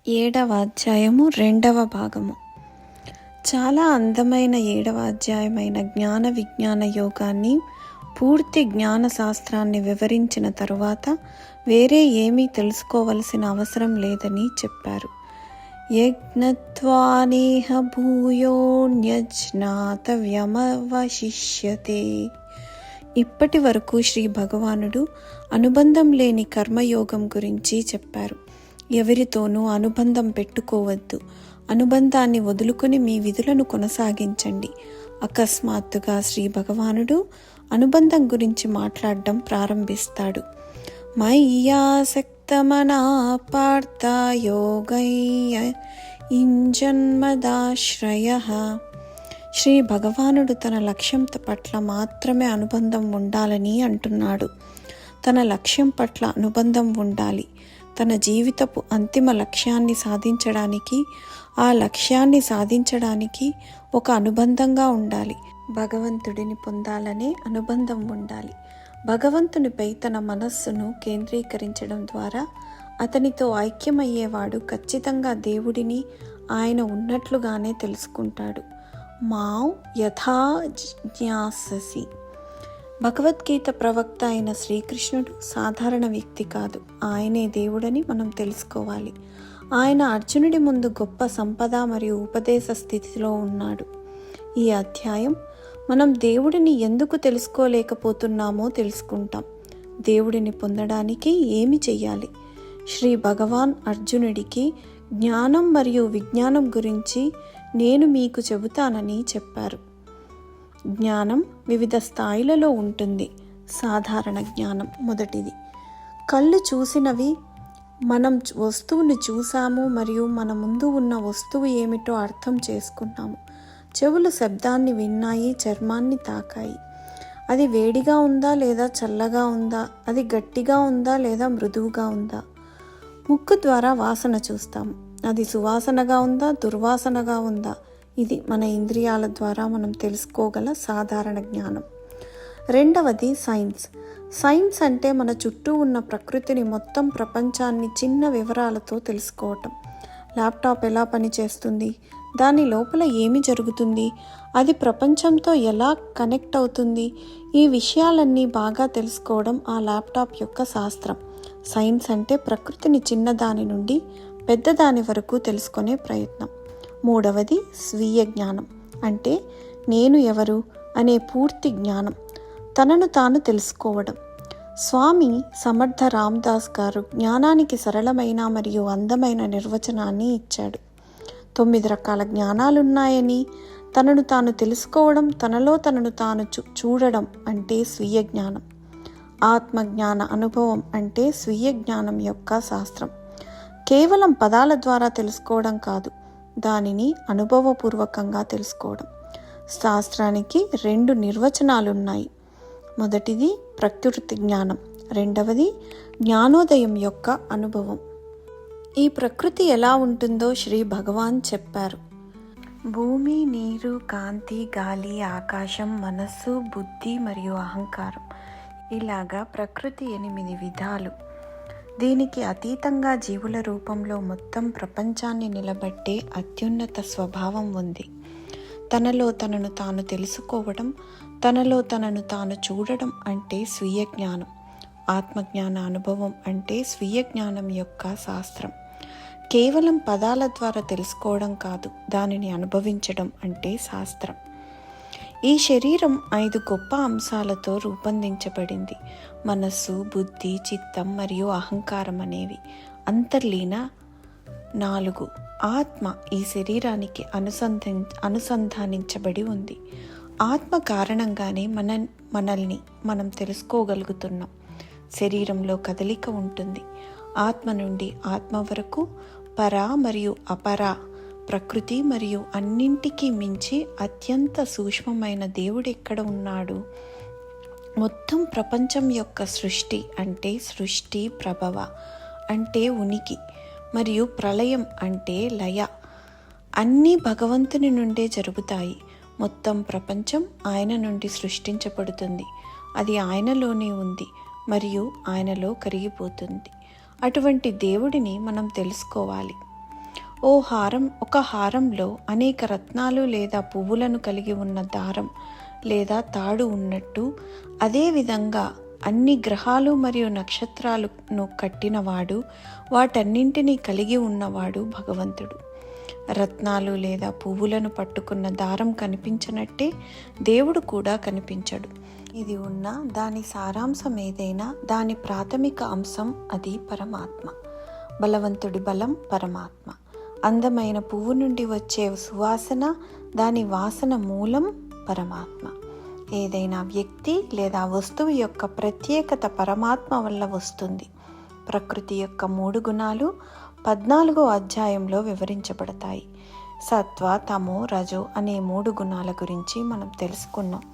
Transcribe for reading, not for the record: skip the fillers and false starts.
ఏడవ అధ్యాయము రెండవ భాగము. చాలా అందమైన ఏడవ అధ్యాయమైన జ్ఞాన విజ్ఞాన యోగాన్ని, పూర్తి జ్ఞాన శాస్త్రాన్ని వివరించిన తరువాత వేరే ఏమీ తెలుసుకోవలసిన అవసరం లేదని చెప్పారు. యజ్ఞత్వానేహ భూయోన్యజ్ఞాతవ్యమవశిష్యతే. ఇప్పటి వరకు శ్రీ భగవానుడు అనుబంధం లేని కర్మయోగం గురించి చెప్పారు. ఎవరితోనూ అనుబంధం పెట్టుకోవద్దు, అనుబంధాన్ని వదులుకొని మీ విధులను కొనసాగించండి. అకస్మాత్తుగా శ్రీ భగవానుడు అనుబంధం గురించి మాట్లాడడం ప్రారంభిస్తాడు. మయ్యాసక్తమనా పార్థ యోగయ్య ఇంజన్మదాశ్రయః. శ్రీ భగవానుడు తన లక్ష్యం పట్ల మాత్రమే అనుబంధం ఉండాలని అంటున్నాడు. తన లక్ష్యం పట్ల అనుబంధం ఉండాలి. తన జీవితపు అంతిమ లక్ష్యాన్ని సాధించడానికి, ఆ లక్ష్యాన్ని సాధించడానికి ఒక అనుబంధంగా ఉండాలి. భగవంతుడిని పొందాలనే అనుబంధం ఉండాలి. భగవంతునిపై తన మనస్సును కేంద్రీకరించడం ద్వారా అతనితో ఐక్యమయ్యేవాడు ఖచ్చితంగా దేవుడిని ఆయన ఉన్నట్లుగానే తెలుసుకుంటాడు. మాం యథా జ్ఞాససి. భగవద్గీత ప్రవక్త అయిన శ్రీకృష్ణుడు సాధారణ వ్యక్తి కాదు, ఆయనే దేవుడని మనం తెలుసుకోవాలి. ఆయన అర్జునుడి ముందు గొప్ప సంపద మరియు ఉపదేశ స్థితిలో ఉన్నాడు. ఈ అధ్యాయం మనం దేవుడిని ఎందుకు తెలుసుకోలేకపోతున్నామో తెలుసుకుంటాం. దేవుడిని పొందడానికి ఏమి చెయ్యాలి? శ్రీ భగవాన్ అర్జునుడికి జ్ఞానం మరియు విజ్ఞానం గురించి నేను మీకు చెబుతానని చెప్పారు. జ్ఞానం వివిధ స్థాయిలలో ఉంటుంది. సాధారణ జ్ఞానం మొదటిది. కళ్ళు చూసినవి, మనం వస్తువుని చూసాము మరియు మన ముందు ఉన్న వస్తువు ఏమిటో అర్థం చేసుకున్నాము. చెవులు శబ్దాన్ని విన్నాయి, చర్మాన్ని తాకాయి. అది వేడిగా ఉందా లేదా చల్లగా ఉందా, అది గట్టిగా ఉందా లేదా మృదువుగా ఉందా. ముక్కు ద్వారా వాసన చూస్తాము, అది సువాసనగా ఉందా దుర్వాసనగా ఉందా. ఇది మన ఇంద్రియాల ద్వారా మనం తెలుసుకోగల సాధారణ జ్ఞానం. రెండవది సైన్స్. సైన్స్ అంటే మన చుట్టూ ఉన్న ప్రకృతిని, మొత్తం ప్రపంచాన్ని చిన్న వివరాలతో తెలుసుకోవటం. ల్యాప్టాప్ ఎలా పనిచేస్తుంది, దాని లోపల ఏమి జరుగుతుంది, అది ప్రపంచంతో ఎలా కనెక్ట్ అవుతుంది, ఈ విషయాలన్నీ బాగా తెలుసుకోవడం ఆ ల్యాప్టాప్ యొక్క శాస్త్రం. సైన్స్ అంటే ప్రకృతిని చిన్నదాని నుండి పెద్దదాని వరకు తెలుసుకునే ప్రయత్నం. మూడవది స్వీయ జ్ఞానం. అంటే నేను ఎవరు అనే పూర్తి జ్ఞానం, తనను తాను తెలుసుకోవడం. స్వామి సమర్థ రామదాస్ గారు జ్ఞానానికి సరళమైన మరియు అందమైన నిర్వచనాన్ని ఇచ్చాడు. 9 రకాల జ్ఞానాలున్నాయని, తనను తాను తెలుసుకోవడం, తనలో తనను తాను చూడడం అంటే స్వీయ జ్ఞానం. ఆత్మజ్ఞాన అనుభవం అంటే స్వీయ జ్ఞానం యొక్క శాస్త్రం. కేవలం పదాల ద్వారా తెలుసుకోవడం కాదు, దానిని అనుభవపూర్వకంగా తెలుసుకోవడం. శాస్త్రానికి 2 నిర్వచనాలున్నాయి. మొదటిది ప్రకృతి జ్ఞానం, రెండవది జ్ఞానోదయం యొక్క అనుభవం. ఈ ప్రకృతి ఎలా ఉంటుందో శ్రీ భగవాన్ చెప్పారు. భూమి, నీరు, కాంతి, గాలి, ఆకాశం, మనస్సు, బుద్ధి మరియు అహంకారం. ఇలాగా ప్రకృతి 8 విధాలు. దీనికి అతీతంగా జీవుల రూపంలో మొత్తం ప్రపంచాన్ని నిలబెట్టే అత్యున్నత స్వభావం ఉంది. తనలో తనను తాను తెలుసుకోవడం, తనలో తనను తాను చూడడం అంటే స్వీయ జ్ఞానం. ఆత్మజ్ఞాన అనుభవం అంటే స్వీయ జ్ఞానం యొక్క శాస్త్రం. కేవలం పదాల ద్వారా తెలుసుకోవడం కాదు, దానిని అనుభవించడం అంటే శాస్త్రం. ఈ శరీరం 5 గొప్ప అంశాలతో రూపొందించబడింది. మనస్సు, బుద్ధి, చిత్తం మరియు అహంకారం అనేవి. అంతర్లీన 4. ఆత్మ ఈ శరీరానికి అనుసంధానించబడి ఉంది. ఆత్మ కారణంగానే మనల్ని మనం తెలుసుకోగలుగుతున్నాం. శరీరంలో కదలిక ఉంటుంది. ఆత్మ నుండి ఆత్మ వరకు, పర మరియు అపర, ప్రకృతి మరియు అన్నింటికీ మించి అత్యంత సూక్ష్మమైన దేవుడు ఎక్కడ ఉన్నాడు? మొత్తం ప్రపంచం యొక్క సృష్టి అంటే సృష్టి, ప్రభవ అంటే ఉనికి, మరియు ప్రళయం అంటే లయ, అన్నీ భగవంతుని నుండే జరుగుతాయి. మొత్తం ప్రపంచం ఆయన నుండి సృష్టించబడుతుంది. అది ఆయనలోనే ఉంది మరియు ఆయనలో కరిగిపోతుంది. అటువంటి దేవుడిని మనం తెలుసుకోవాలి. ఒక హారంలో అనేక రత్నాలు లేదా పువ్వులను కలిగి ఉన్న దారం లేదా తాడు ఉన్నట్టు, అదేవిధంగా అన్ని గ్రహాలు మరియు నక్షత్రాలను కట్టినవాడు, వాటన్నింటినీ కలిగి ఉన్నవాడు భగవంతుడు. రత్నాలు లేదా పువ్వులను పట్టుకున్న దారం కనిపించనట్టే దేవుడు కూడా కనిపించడు. ఇది ఉన్న దాని సారాంశం ఏదైనా దాని ప్రాథమిక అంశం అది పరమాత్మ. బలవంతుడి బలం పరమాత్మ. అందమైన పువ్వు నుండి వచ్చే సువాసన, దాని వాసన మూలం పరమాత్మ. ఏదైనా వ్యక్తి లేదా వస్తువు యొక్క ప్రత్యేకత పరమాత్మ వల్ల వస్తుంది. ప్రకృతి యొక్క 3 గుణాలు 14వ అధ్యాయంలో వివరించబడతాయి. సత్వ, తమో, రజో అనే 3 గుణాల గురించి మనం తెలుసుకున్నాం.